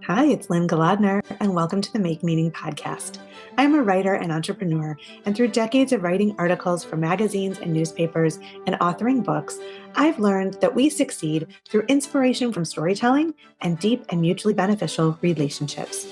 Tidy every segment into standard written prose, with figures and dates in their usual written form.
Hi, it's Lynne Golodner, and welcome to the Make Meaning podcast. I'm a writer and entrepreneur, and through decades of writing articles for magazines and newspapers and authoring books, I've learned that we succeed through inspiration from storytelling and deep and mutually beneficial relationships.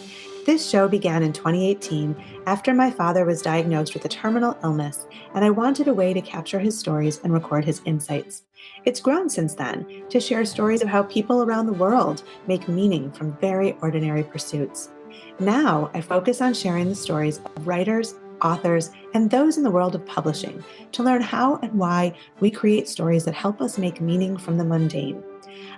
This show began in 2018 after my father was diagnosed with a terminal illness, and I wanted a way to capture his stories and record his insights. It's grown since then to share stories of how people around the world make meaning from very ordinary pursuits. Now I focus on sharing the stories of writers, authors, and those in the world of publishing to learn how and why we create stories that help us make meaning from the mundane.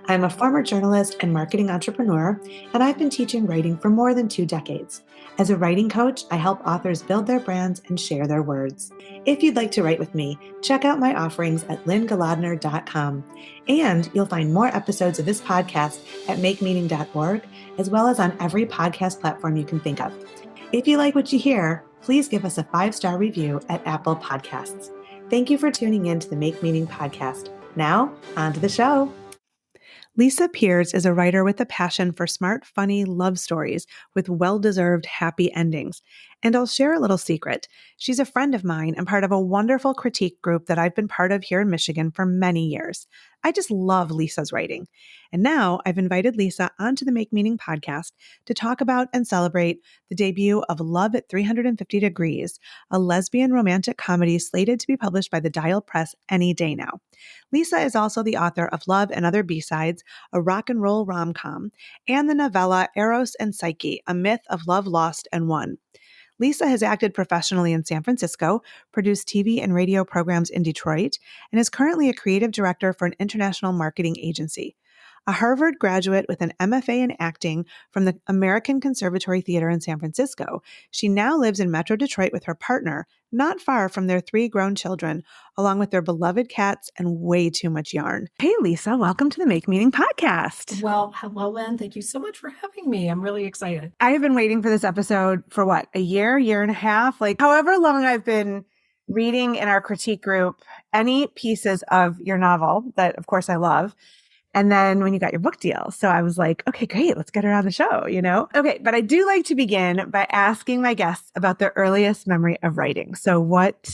I'm a former journalist and marketing entrepreneur, and I've been teaching writing for more than 2 decades. As a writing coach, I help authors build their brands and share their words. If you'd like to write with me, check out my offerings at lynnegolodner.com. And you'll find more episodes of this podcast at makemeaning.org, as well as on every podcast platform you can think of. If you like what you hear, please give us a 5-star review at Apple Podcasts. Thank you for tuning in to the Make Meaning podcast. Now, on to the show. Lisa Peers is a writer with a passion for smart, funny love stories with well-deserved happy endings. And I'll share a little secret. She's a friend of mine and part of a wonderful critique group that I've been part of here in Michigan for many years. I just love Lisa's writing. And now I've invited Lisa onto the Make Meaning podcast to talk about and celebrate the debut of Love at 350 Degrees, a lesbian romantic comedy slated to be published by the Dial Press any day now. Lisa is also the author of Love and Other B-Sides, a rock and roll rom-com, and the novella Eros and Psyche, a myth of love lost and won. Lisa has acted professionally in San Francisco, produced TV and radio programs in Detroit, and is currently a creative director for an international marketing agency. A Harvard graduate with an MFA in acting from the American Conservatory Theater in San Francisco, she now lives in Metro Detroit with her partner, not far from their 3 grown children, along with their beloved cats and way too much yarn. Hey, Lisa, welcome to the Make Meaning podcast. Well, hello, Lynn. Thank you so much for having me. I'm really excited. I have been waiting for this episode for what, a year and a half? Like however long I've been reading in our critique group, any pieces of your novel that of course I love. And then when you got your book deal. So I was like, okay, great. Let's get her on the show, you know? Okay. But I do like to begin by asking my guests about their earliest memory of writing. So what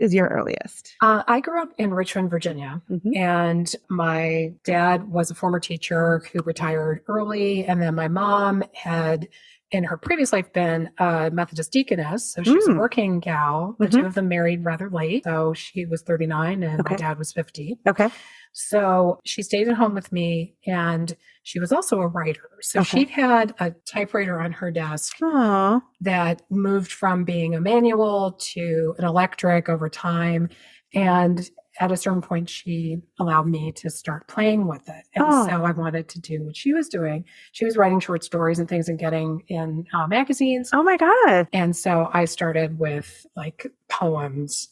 is your earliest? I grew up in Richmond, Virginia, and my dad was a former teacher who retired early. And then my mom had, in her previous life, been a Methodist deaconess. So she was a working gal. The two of them married rather late. So she was 39 and my dad was 50. Okay. So she stayed at home with me, and she was also a writer. So she had a typewriter on her desk that moved from being a manual to an electric over time. And at a certain point, she allowed me to start playing with it. And so I wanted to do what she was doing. She was writing short stories and things and getting in magazines. Oh my God. And so I started with like poems.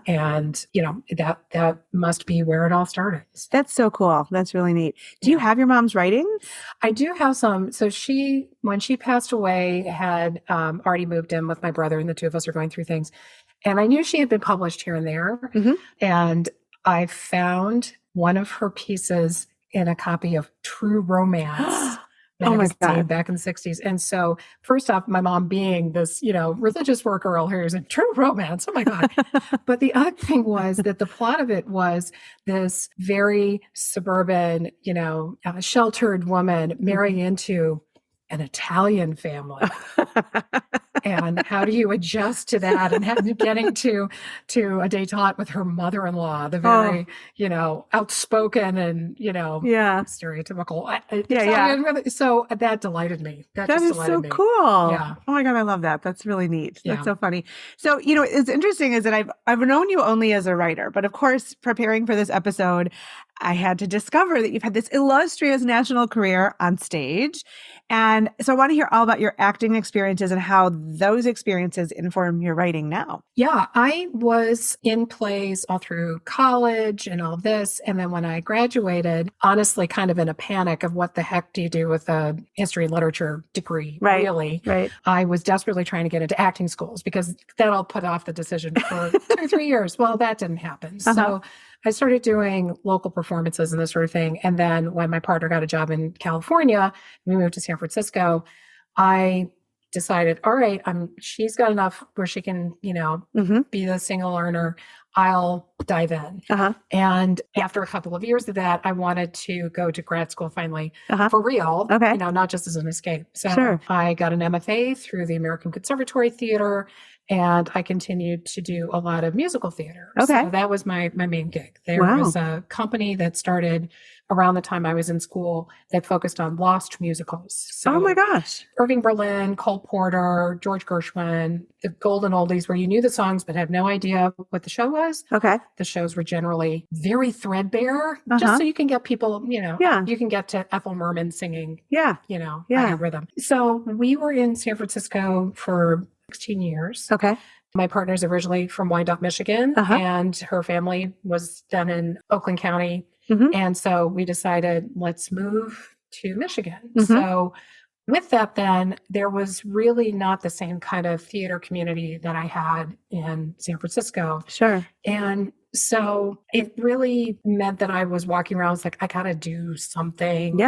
And, you know, that must be where it all started. That's so cool. That's really neat. Do you have your mom's writing? I do have some. So she, when she passed away, had already moved in with my brother, and the two of us are going through things. And I knew she had been published here and there. And I found one of her pieces in a copy of True Romance. Magazine back in the 60s. And so first off, my mom being this, you know, religious work girl who's in True Romance. Oh my God. But the other thing was that the plot of it was this very suburban, you know, sheltered woman marrying into an Italian family. And how do you adjust to that? And getting to a detente with her mother-in-law, the very, you know, outspoken and, you know, stereotypical Italian. So that delighted me. That is so cool. Yeah. Oh my God, I love that. That's really neat. That's so funny. So, you know, it's interesting is that I've known you only as a writer, but of course, preparing for this episode, I had to discover that you've had this illustrious national career on stage. And so I want to hear all about your acting experiences and how those experiences inform your writing now. Yeah, I was in plays all through college and all this. And then when I graduated, honestly, kind of in a panic of what the heck do you do with a history and literature degree, really? Right. I was desperately trying to get into acting schools because that'll put off the decision for 2 or 3 years. Well, that didn't happen. So I started doing local performances and this sort of thing. And then when my partner got a job in California, we moved to San Francisco, I decided, all right, she's got enough where she can, be the single earner. I'll dive in. And after a couple of years of that, I wanted to go to grad school finally for real, not just as an escape. So I got an MFA through the American Conservatory Theater, and I continued to do a lot of musical theater. So that was my main gig. There was a company that started around the time I was in school that focused on lost musicals. So oh my gosh. Irving Berlin, Cole Porter, George Gershwin, the golden oldies where you knew the songs but had no idea what the show was. The shows were generally very threadbare, just so you can get people, you can get to Ethel Merman singing, a rhythm. So we were in San Francisco for 16 years. My partner's originally from Wyandotte, Michigan, and her family was done in Oakland County. And so we decided, let's move to Michigan. So with that, then there was really not the same kind of theater community that I had in San Francisco. And so it really meant that I was walking around, I was like, I got to do something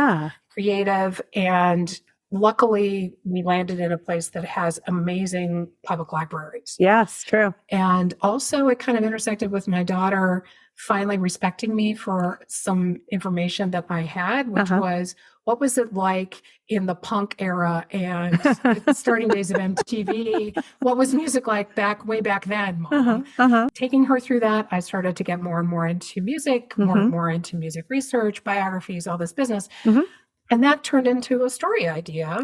creative. And luckily, we landed in a place that has amazing public libraries. Yes, true. And also it kind of intersected with my daughter finally respecting me for some information that I had, which was, what was it like in the punk era and the starting days of MTV? What was music like way back then, Mom? Taking her through that, I started to get more and more into music, more and more into music research, biographies, all this business. And that turned into a story idea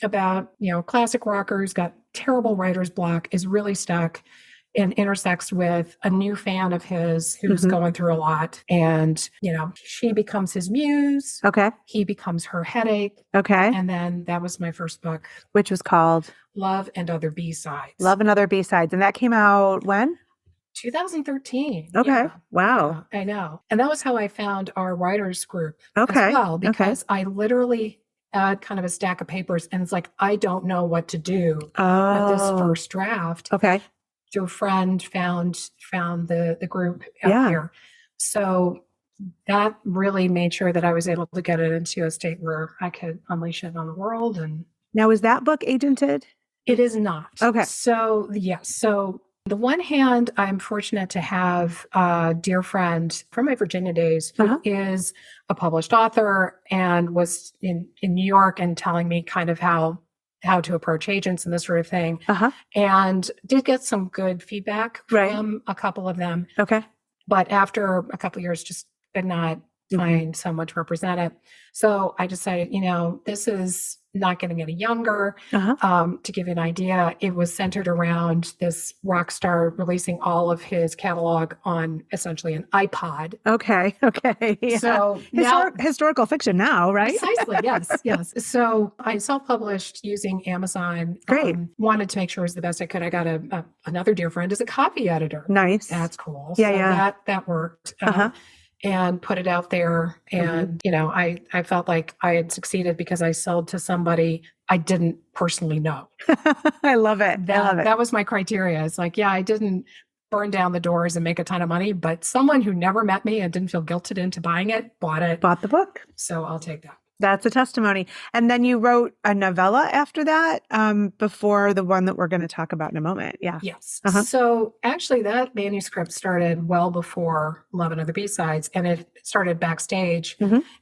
about, classic rockers, got terrible writer's block, is really stuck, and intersects with a new fan of his who's going through a lot. And, she becomes his muse. He becomes her headache. And then that was my first book. Which was called? Love and Other B-Sides. Love and Other B-Sides. And that came out when? 2013. Wow. I know. And that was how I found our writers group as well, because I literally had kind of a stack of papers and it's like, I don't know what to do with this first draft. Through a friend found the group out here. So that really made sure that I was able to get it into a state where I could unleash it on the world. And now, is that book agented? It is not. So yes. So the one hand, I'm fortunate to have a dear friend from my Virginia days who is a published author and was in New York and telling me kind of how to approach agents and this sort of thing. And did get some good feedback from a couple of them. But after a couple of years, just could not find someone to represent it. So I decided, this is not getting any younger. To give you an idea, it was centered around this rock star releasing all of his catalog on essentially an iPod. So historical fiction now, right? Precisely. Yes. So I self-published using Amazon. Great. Wanted to make sure it was the best I could. I got another dear friend as a copy editor. Nice. That's cool. That worked. And put it out there. And, I felt like I had succeeded because I sold to somebody I didn't personally know. I love it. That was my criteria. It's like, I didn't burn down the doors and make a ton of money, but someone who never met me and didn't feel guilted into buying it, bought the book. So I'll take that. That's a testimony. And then you wrote a novella after that, before the one that we're going to talk about in a moment. Yes. So actually that manuscript started well before Love and Other B-Sides. And it started backstage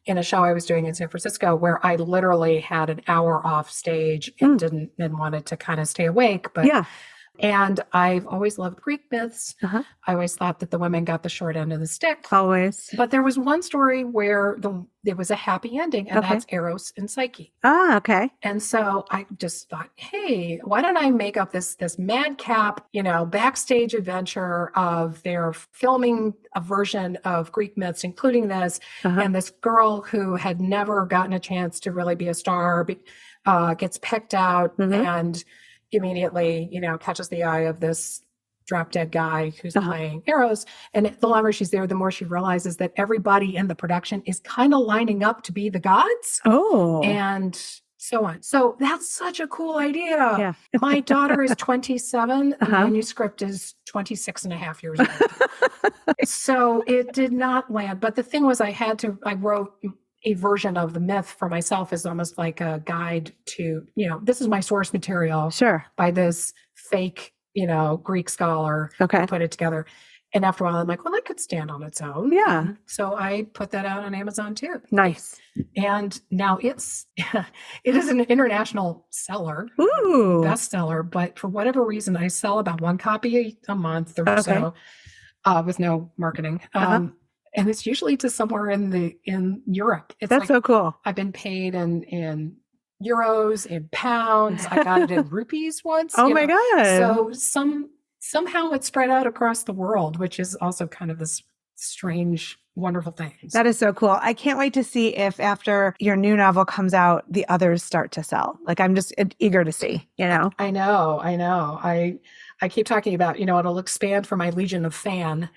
in a show I was doing in San Francisco where I literally had an hour off stage and wanted to kind of stay awake. But and I've always loved Greek myths. I always thought that the women got the short end of the stick. Always. But there was one story where there was a happy ending, and that's Eros and Psyche. And so I just thought, hey, why don't I make up this madcap, backstage adventure of their filming a version of Greek myths, including this, and this girl who had never gotten a chance to really be a star gets picked out and immediately, catches the eye of this drop dead guy who's playing Eros. And the longer she's there, the more she realizes that everybody in the production is kind of lining up to be the gods. And so on. So that's such a cool idea. Yeah. My daughter is 27. The manuscript is 26 and a half years old. So it did not land. But the thing was, I wrote a version of the myth for myself as almost like a guide to, this is my source material. Sure. By this fake, Greek scholar who put it together. And after a while, I'm like, well, that could stand on its own. Yeah. So I put that out on Amazon too. Nice. And now it is an international seller, bestseller. But for whatever reason, I sell about one copy a month or so, with no marketing. And it's usually to somewhere in Europe. That's so cool. I've been paid in euros, in pounds. I got it in rupees once. Oh my God. So somehow it spread out across the world, which is also kind of this strange, wonderful thing. That is so cool. I can't wait to see if after your new novel comes out, the others start to sell. Like, I'm just eager to see, I know. I keep talking about, it'll expand for my legion of fan,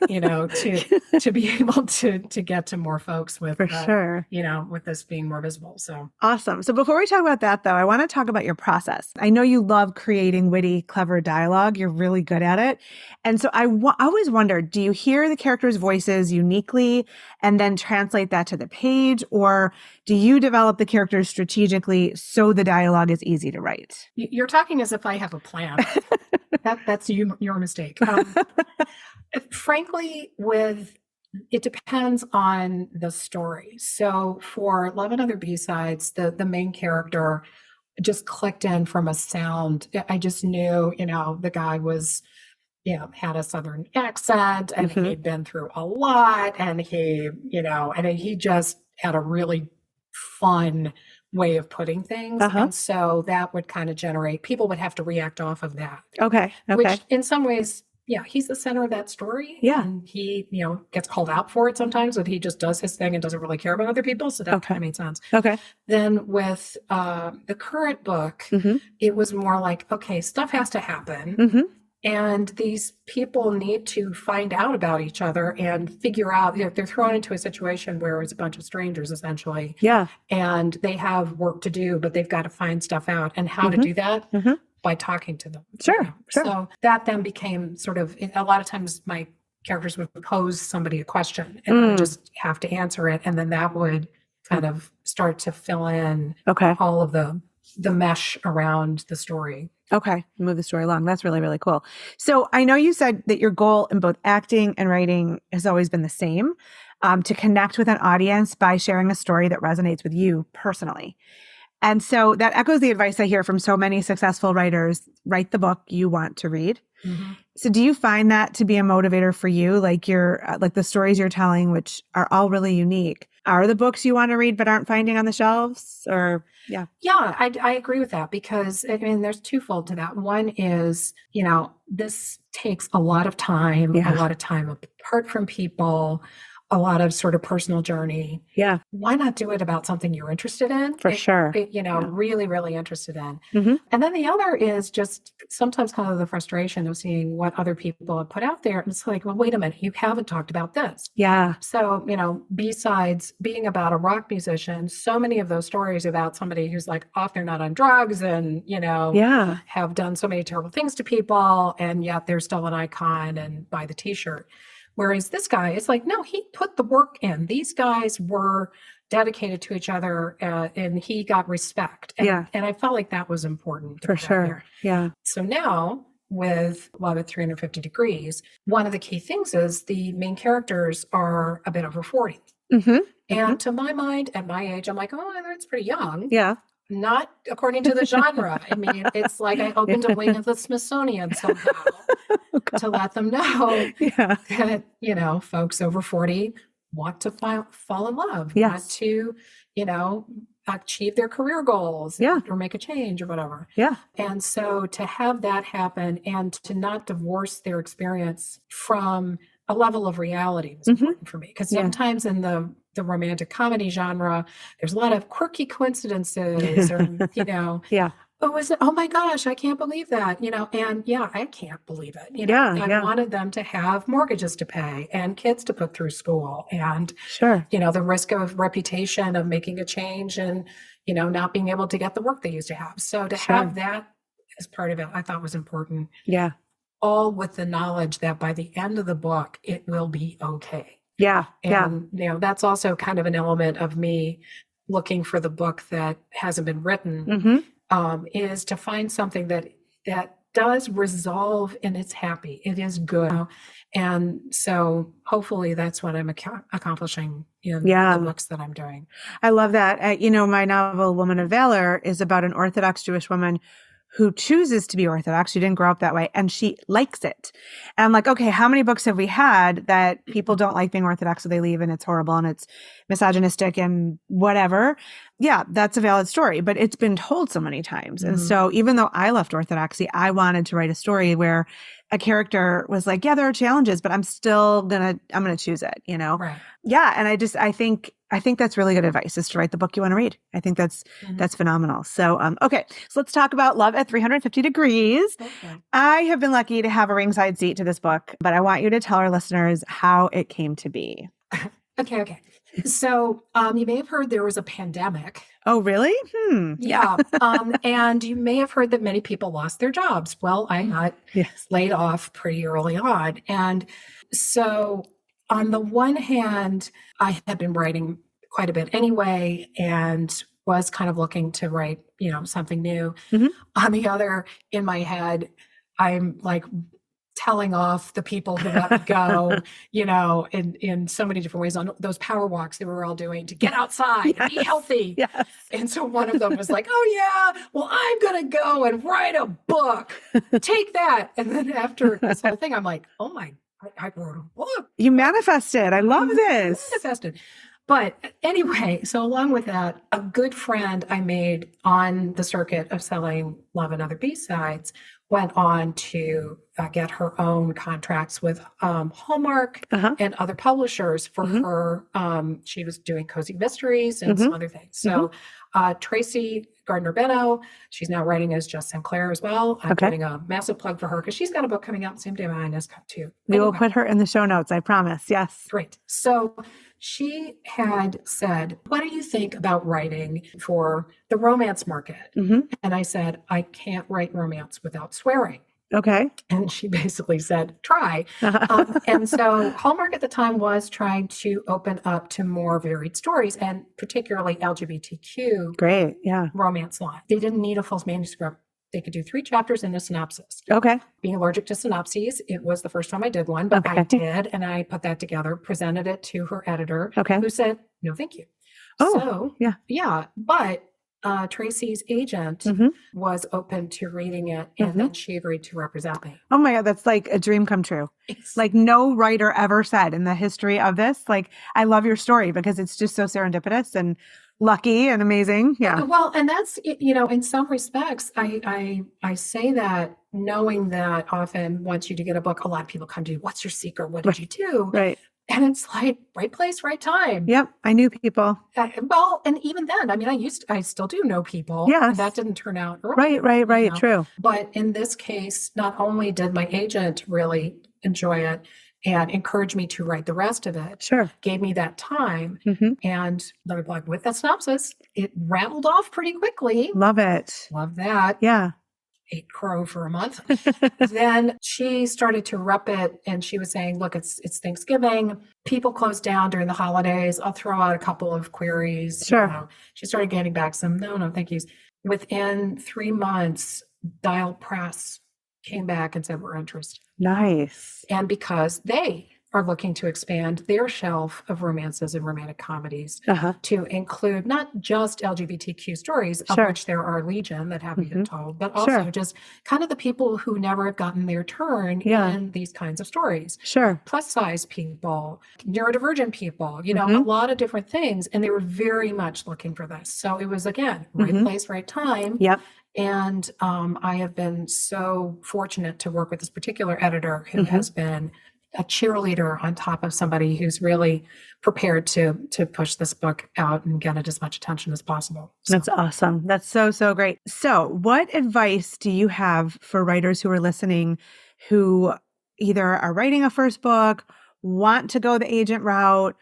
to be able to get to more folks with, sure. With this being more visible. So awesome. So before we talk about that, though, I want to talk about your process. I know you love creating witty, clever dialogue. You're really good at it. And so I always wondered, do you hear the characters' voices uniquely and then translate that to the page? Or do you develop the characters strategically so the dialogue is easy to write? You're talking as if I have a plan. That's your mistake. Frankly, it depends on the story. So for Love and Other B-Sides, the main character just clicked in from a sound. I just knew, the guy was, had a Southern accent and he'd been through a lot and he just had a really fun way of putting things. And so that would kind of people would have to react off of that. Okay. Which in some ways, he's the center of that story. Yeah. And he, gets called out for it sometimes, but he just does his thing and doesn't really care about other people. So that kind of made sense. Okay. Then with the current book, it was more like, okay, stuff has to happen. And these people need to find out about each other and figure out, they're thrown into a situation where it's a bunch of strangers essentially. Yeah. And they have work to do, but they've got to find stuff out. And how to do that? By talking to them. Sure. So that then became sort of, a lot of times my characters would pose somebody a question and I would just have to answer it. And then that would kind of start to fill in all of the mesh around the story. Okay. Move the story along. That's really, really cool. So I know you said that your goal in both acting and writing has always been the same, to connect with an audience by sharing a story that resonates with you personally. And so that echoes the advice I hear from so many successful writers: write the book you want to read. So do you find that to be a motivator for you? Like the stories you're telling, which are all really unique, are the books you want to read but aren't finding on the shelves? Or Yeah, I agree with that because there's twofold to that. One is, this takes a lot of time, a lot of time apart from people, a lot of sort of personal journey. Yeah. Why not do it about something you're interested in? For sure. Really, really interested in. And then the other is just sometimes kind of the frustration of seeing what other people have put out there. And it's like, well, wait a minute, you haven't talked about this. Yeah. So, besides being about a rock musician, so many of those stories about somebody who's like off their nut on drugs and, have done so many terrible things to people, and yet they're still an icon and buy the t-shirt. Whereas this guy, it's like, no, he put the work in. These guys were dedicated to each other, and he got respect. And, and I felt like that was important. For sure. Yeah. So now with Love at 350 Degrees, one of the key things is the main characters are a bit over 40. And to my mind, at my age, I'm like, oh, that's pretty young. Yeah. Not according to the genre. It's like I opened a wing of the Smithsonian somehow to let them know that, folks over 40 want to fall in love, want to, achieve their career goals or make a change or whatever. Yeah. And so to have that happen and to not divorce their experience from a level of reality was important for me. Because sometimes in the romantic comedy genre, there's a lot of quirky coincidences or, oh my gosh, I can't believe that, and I can't believe it. I wanted them to have mortgages to pay and kids to put through school and, the risk of reputation of making a change and, not being able to get the work they used to have. So to have that as part of it, I thought was important. Yeah. All with the knowledge that by the end of the book, it will be okay. Yeah. And, that's also kind of an element of me looking for the book that hasn't been written, is to find something that does resolve and it's happy. It is good. And so hopefully that's what I'm accomplishing in the books that I'm doing. I love that. My novel, Woman of Valor, is about an Orthodox Jewish woman who chooses to be Orthodox. She didn't grow up that way, and she likes it. And I'm like, okay, how many books have we had that people don't like being Orthodox, so they leave and it's horrible and it's misogynistic and whatever? Yeah, that's a valid story, but it's been told so many times. And so even though I left Orthodoxy, I wanted to write a story where a character was like, yeah, there are challenges, but I'm going to choose it, Right. Yeah. And I think that's really good advice, is to write the book you want to read. I think that's phenomenal. So, okay. So let's talk about Love at 350 Degrees. Okay. I have been lucky to have a ringside seat to this book, but I want you to tell our listeners how it came to be. Okay. So you may have heard there was a pandemic. Oh, really? Yeah. And you may have heard that many people lost their jobs. Well, I got laid off pretty early on. And so on the one hand, I had been writing quite a bit anyway and was kind of looking to write, something new. On the other, in my head, I'm like telling off the people who let me go, in so many different ways on those power walks that we were all doing to get outside and be healthy. Yes. And so one of them was like, oh yeah, well, I'm going to go and write a book. Take that. And then after this whole thing, I'm like, oh my, I wrote a book. You manifested. I love this. Manifested. But anyway, so along with that, a good friend I made on the circuit of selling Love and Other B-Sides went on to get her own contracts with Hallmark and other publishers for her. She was doing cozy mysteries and some other things. So Tracy Gardner-Benno, she's now writing as Jess Sinclair as well. I'm getting a massive plug for her because she's got a book coming out the same day mine is too. We will put her in the show notes, I promise. Yes. Great. So she had said, what do you think about writing for the romance market? And I said, I can't write romance without swearing. Okay. And she basically said, try. And so Hallmark at the time was trying to open up to more varied stories, and particularly LGBTQ romance line. They didn't need a full manuscript. They could do 3 chapters and a synopsis. Okay. Being allergic to synopses, it was the first time I did one, but I did, and I put that together, presented it to her editor, who said, no, thank you. Oh, so, yeah. But Tracy's agent was open to reading it, and then she agreed to represent me. Oh my God, that's like a dream come true. Like no writer ever said in the history of this, like, I love your story because it's just so serendipitous and lucky and amazing. Yeah. Well, and that's, in some respects, I say that knowing that often once you do get a book, a lot of people come to you, what's your secret? What did you do? Right. And it's like right place, right time. Yep. I knew people. Well, and even then, I mean, I still do know people. Yes. And that didn't turn out early. Right. True. But in this case, not only did my agent really enjoy it and encourage me to write the rest of it, gave me that time, and another blog with that synopsis, it rattled off pretty quickly. Love it. Love that. Yeah. Ate crow for a month. Then she started to rep it, and she was saying, look, it's Thanksgiving. People close down during the holidays. I'll throw out a couple of queries. Sure. She started getting back some, no, thank yous. Within 3 months, Dial Press came back and said, we're interested. Nice. And because they are looking to expand their shelf of romances and romantic comedies to include not just LGBTQ stories, of which there are legion that haven't been told, but also just kind of the people who never have gotten their turn in these kinds of stories. Plus size people, neurodivergent people, a lot of different things. And they were very much looking for this. So it was, again, right place, right time. Yep. And I have been so fortunate to work with this particular editor who has been a cheerleader on top of somebody who's really prepared to push this book out and get it as much attention as possible. So. That's awesome. That's so great. So what advice do you have for writers who are listening who either are writing a first book, want to go the agent route,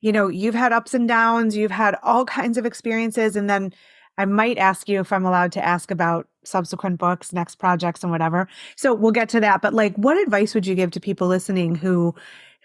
you've had ups and downs, you've had all kinds of experiences. And then I might ask you if I'm allowed to ask about subsequent books, next projects and whatever. So we'll get to that. But like, what advice would you give to people listening who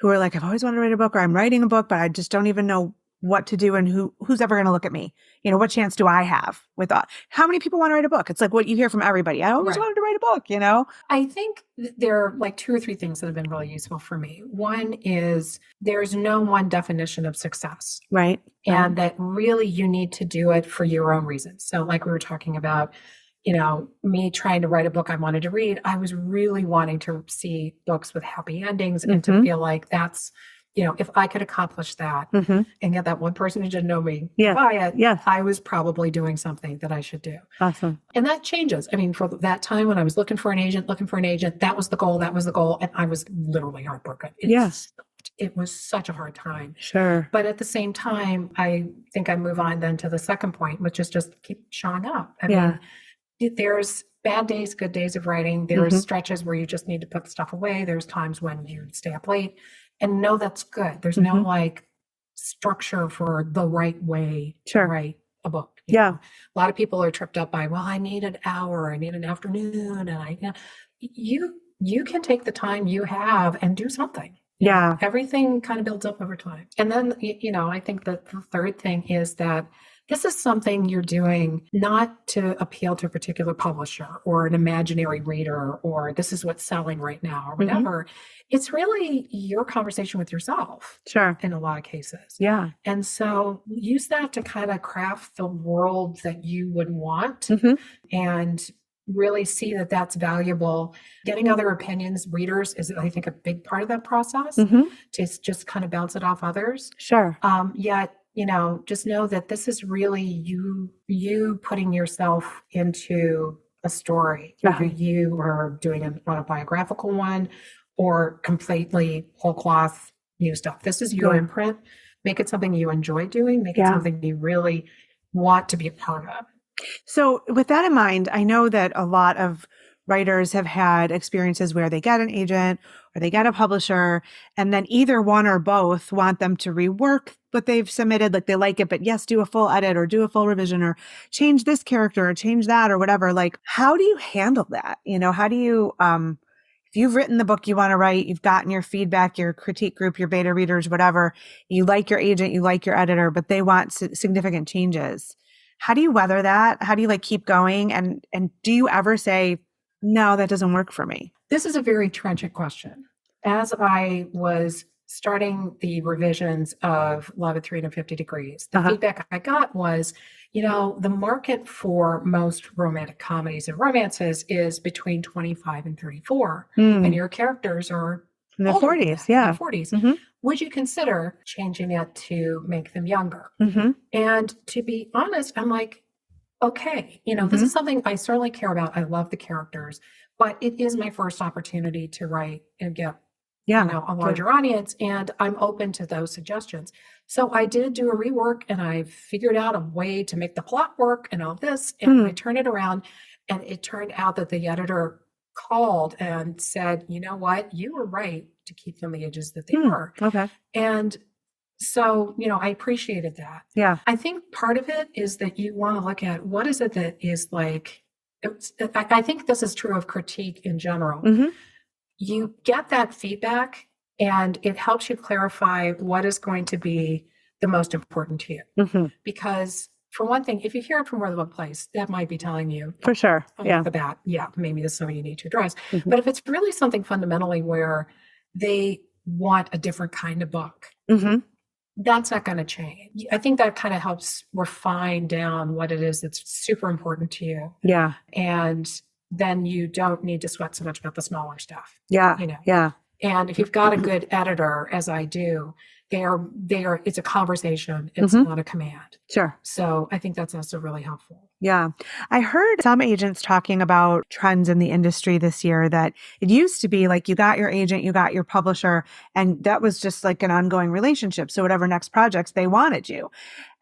are like, I've always wanted to write a book, or I'm writing a book, but I just don't even know what to do and who's ever going to look at me? What chance do I have with that? How many people want to write a book? It's like what you hear from everybody. I always wanted to write a book, I think there are like 2 or 3 things that have been really useful for me. One is there's no one definition of success. Right. And that really you need to do it for your own reasons. So like we were talking about, me trying to write a book I wanted to read, I was really wanting to see books with happy endings and to feel like that's, if I could accomplish that and get that one person who didn't know me to buy it, I was probably doing something that I should do. Awesome. And that changes. I mean, for that time when I was looking for an agent, that was the goal. And I was literally heartbroken. It was such a hard time. Sure. But at the same time, I think I move on then to the second point, which is just keep showing up. I mean, there's bad days, good days of writing. There's stretches where you just need to put stuff away. There's times when you stay up late, and no, that's good. There's no like structure for the right way to write a book. A lot of people are tripped up by, well, I need an hour, I need an afternoon. And you can take the time you have and do something. Everything kind of builds up over time. And then, I think that the third thing is that this is something you're doing not to appeal to a particular publisher or an imaginary reader, or this is what's selling right now or whatever. It's really your conversation with yourself. Sure. In a lot of cases. Yeah. And so use that to kind of craft the world that you would want and really see that that's valuable. Getting other opinions, readers is, I think, a big part of that process to just kind of bounce it off others. Sure. Yet, just know that this is really you putting yourself into a story. Whether you are doing an autobiographical one or completely whole cloth new stuff. This is your imprint. Make it something you enjoy doing. Make it something you really want to be a part of. So with that in mind, I know that a lot of writers have had experiences where they get an agent or they get a publisher, and then either one or both want them to rework what they've submitted. Like they like it, but yes, do a full edit or do a full revision or change this character or change that or whatever. Like, how do you handle that? How do you, if you've written the book you want to write, you've gotten your feedback, your critique group, your beta readers, whatever, you like your agent, you like your editor, but they want significant changes. How do you weather that? How do you like keep going? And do you ever say, no, that doesn't work for me? This is a very tragic question. As I was starting the revisions of Love at 350 Degrees, the feedback I got was, the market for most romantic comedies and romances is between 25 and 34. And your characters are in their 40s. Yeah. In their 40s. Would you consider changing it to make them younger? And to be honest, I'm like, okay, this is something I certainly care about. I love the characters, but it is my first opportunity to write and get a larger audience, and I'm open to those suggestions. So I did do a rework, and I figured out a way to make the plot work and all this, and I turned it around, and it turned out that the editor called and said, you know what, you were right to keep them the ages that they were. Okay. And so, I appreciated that. Yeah. I think part of it is that you want to look at what is it that is like, I think this is true of critique in general. You get that feedback and it helps you clarify what is going to be the most important to you. Because for one thing, if you hear it from more than one place, that might be telling you for sure. Off the bat, maybe this is something you need to address. But if it's really something fundamentally where they want a different kind of book, that's not going to change. I think that kind of helps refine down what it is that's super important to you. Yeah. And then you don't need to sweat so much about the smaller stuff. Yeah. Yeah. And if you've got a good editor, as I do, it's a conversation. It's not a command. Sure. So I think that's also really helpful. Yeah. I heard some agents talking about trends in the industry this year that it used to be like you got your agent, you got your publisher, and that was just like an ongoing relationship. So whatever next projects they wanted you.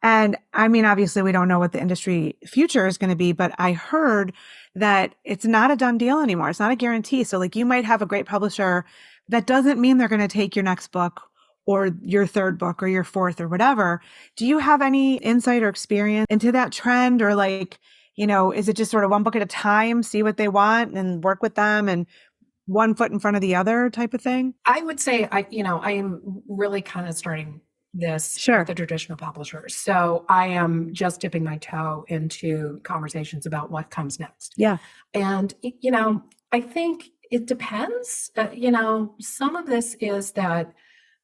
And I mean, obviously we don't know what the industry future is going to be, but I heard that it's not a done deal anymore. It's not a guarantee. So like you might have a great publisher. That doesn't mean they're going to take your next book or your third book or your fourth or whatever. Do you have any insight or experience into that trend, or like, is it just sort of one book at a time, see what they want and work with them and one foot in front of the other type of thing? I would say I am really kind of starting this Sure. with the traditional publishers. So I am just dipping my toe into conversations about what comes next. Yeah. And, I think it depends. Some of this is that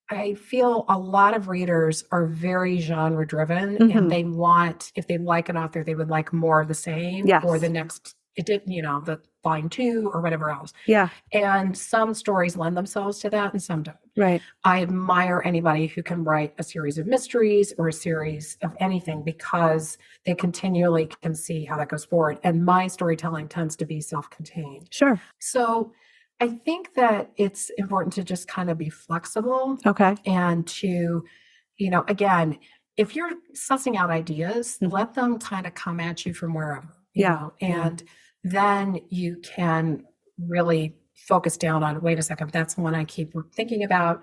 I feel a lot of readers are very genre driven, and they want, if they like an author, they would like more of the same or the next, the volume 2 or whatever else. Yeah. And some stories lend themselves to that and some don't. Right. I admire anybody who can write a series of mysteries or a series of anything, because they continually can see how that goes forward. And my storytelling tends to be self-contained. Sure. So I think that it's important to just kind of be flexible. Okay. And to, again, if you're sussing out ideas, let them kind of come at you from wherever. And then you can really focus down on, wait a second, that's the one I keep thinking about.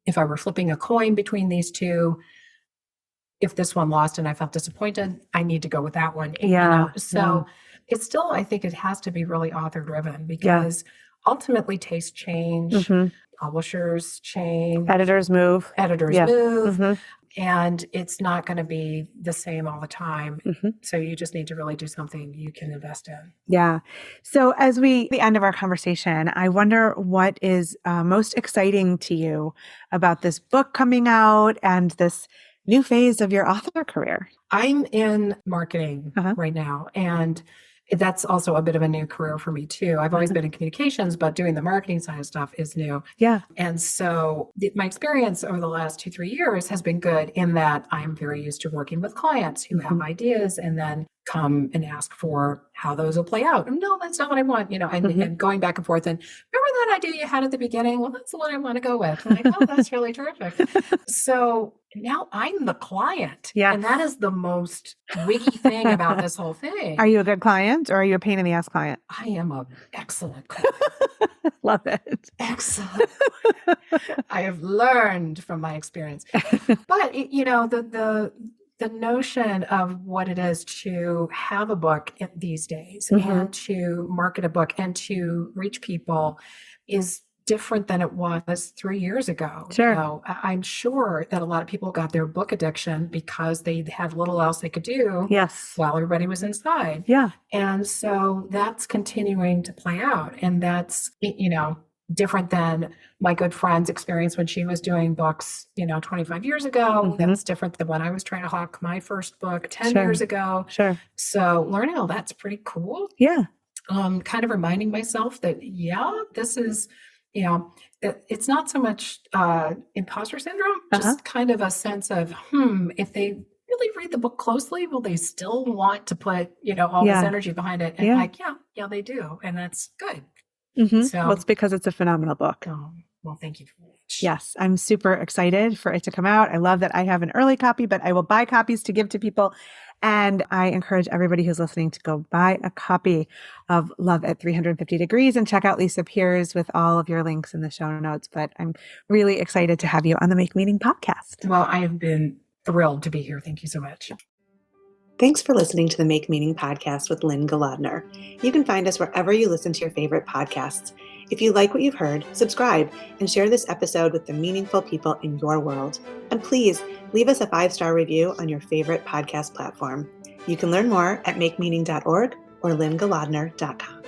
If I were flipping a coin between these two, if this one lost and I felt disappointed, I need to go with that one. So it's still, I think it has to be really author driven, because ultimately tastes change, publishers change, editors move, move. And it's not going to be the same all the time. So you just need to really do something you can invest in. Yeah. So as the end of our conversation, I wonder what is most exciting to you about this book coming out and this new phase of your author career? I'm in marketing right now, and that's also a bit of a new career for me too. I've always been in communications, but doing the marketing side of stuff is new. Yeah. And so my experience over the last 2-3 years has been good in that I'm very used to working with clients who have ideas and then come and ask for how those will play out. No, that's not what I want, and going back and forth. And remember that idea you had at the beginning? Well, that's the one I want to go with. I'm like, oh, that's really terrific. So now I'm the client. Yeah. And that is the most wiggy thing about this whole thing. Are you a good client, or are you a pain in the ass client? I am an excellent client. Love it. Excellent. I have learned from my experience. But, the notion of what it is to have a book these days and to market a book and to reach people is different than it was 3 years ago. Sure. I'm sure that a lot of people got their book addiction because they had little else they could do while everybody was inside. Yeah. And so that's continuing to play out. And that's, different than my good friend's experience when she was doing books, 25 years ago. That's different than when I was trying to hawk my first book 10 years ago. Sure. So learning all that's pretty cool. Yeah. Kind of reminding myself that, this is, it's not so much imposter syndrome, just kind of a sense of, if they really read the book closely, will they still want to put, all this energy behind it? And they do. And that's good. So, well, it's because it's a phenomenal book. Well, thank you very much. Yes, I'm super excited for it to come out. I love that I have an early copy, but I will buy copies to give to people. And I encourage everybody who's listening to go buy a copy of Love at 350 Degrees and check out Lisa Piers with all of your links in the show notes. But I'm really excited to have you on the Make Meaning podcast. Well, I have been thrilled to be here. Thank you so much. Thanks for listening to the Make Meaning podcast with Lynne Golodner. You can find us wherever you listen to your favorite podcasts. If you like what you've heard, subscribe and share this episode with the meaningful people in your world. And please leave us a 5-star review on your favorite podcast platform. You can learn more at makemeaning.org or lynnegolodner.com.